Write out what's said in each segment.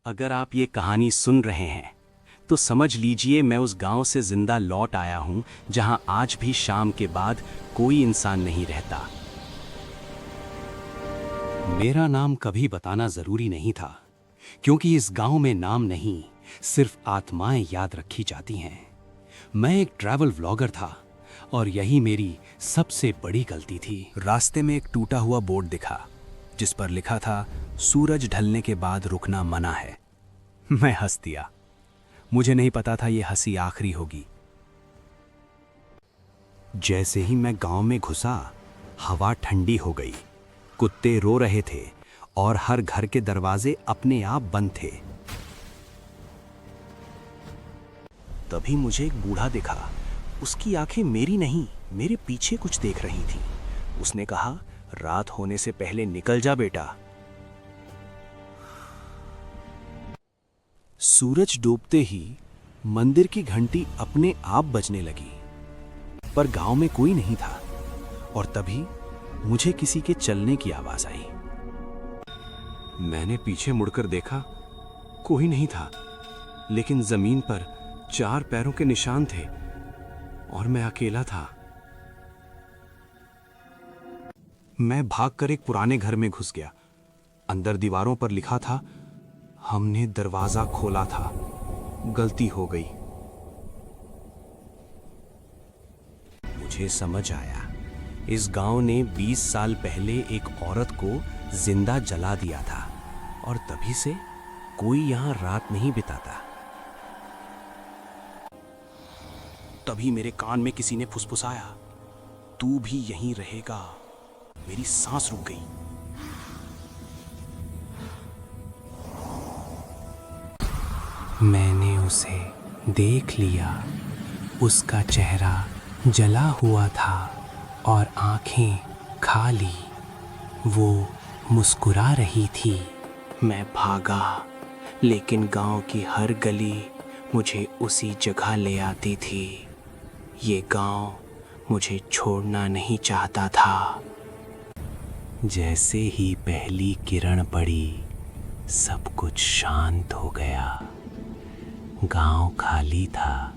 अगर आप ये कहानी सुन रहे हैं तो समझ लीजिए मैं उस गांव से जिंदा लौट आया हूं जहां आज भी शाम के बाद कोई इंसान नहीं रहता। मेरा नाम कभी बताना जरूरी नहीं था, क्योंकि इस गांव में नाम नहीं, सिर्फ आत्माएं याद रखी जाती हैं। मैं एक ट्रैवल व्लॉगर था और यही मेरी सबसे बड़ी गलती थी। रास्ते में एक टूटा हुआ बोर्ड दिखा जिस पर लिखा था, सूरज ढलने के बाद रुकना मना है। मैं हंस दिया। मुझे नहीं पता था ये हंसी आखिरी होगी। जैसे ही मैं गांव में घुसा, हवा ठंडी हो गई, कुत्ते रो रहे थे और हर घर के दरवाजे अपने आप बंद थे। तभी मुझे एक बूढ़ा दिखा। उसकी आंखें मेरी नहीं, मेरे पीछे कुछ देख रही थी। उसने कहा, रात होने से पहले निकल जा बेटा। सूरज डूबते ही मंदिर की घंटी अपने आप बजने लगी, पर गांव में कोई नहीं था। और तभी मुझे किसी के चलने की आवाज आई। मैंने पीछे मुड़कर देखा, कोई नहीं था, लेकिन जमीन पर 4 पैरों के निशान थे और मैं अकेला था। मैं भागकर एक पुराने घर में घुस गया। अंदर दीवारों पर लिखा था, हमने दरवाजा खोला था, गलती हो गई। मुझे समझ आया, इस गांव ने 20 साल पहले एक औरत को जिंदा जला दिया था और तभी से कोई यहां रात नहीं बिताता। तभी मेरे कान में किसी ने फुसफुसाया, तू भी यहीं रहेगा। मेरी सांस रुक गई। मैंने उसे देख लिया। उसका चेहरा जला हुआ था और आंखें खाली। वो मुस्कुरा रही थी। मैं भागा, लेकिन गांव की हर गली मुझे उसी जगह ले आती थी। ये गांव मुझे छोड़ना नहीं चाहता था। जैसे ही पहली किरण पड़ी, सब कुछ शांत हो गया। गांव खाली था,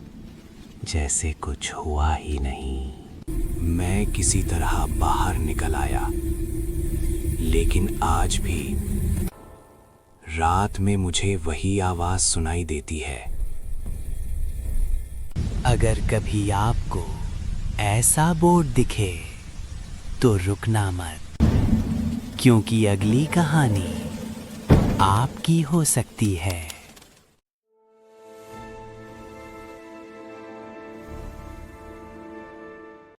जैसे कुछ हुआ ही नहीं। मैं किसी तरह बाहर निकल आया, लेकिन आज भी रात में मुझे वही आवाज सुनाई देती है। अगर कभी आपको ऐसा बोर्ड दिखे तो रुकना मत, क्योंकि अगली कहानी आपकी हो सकती है।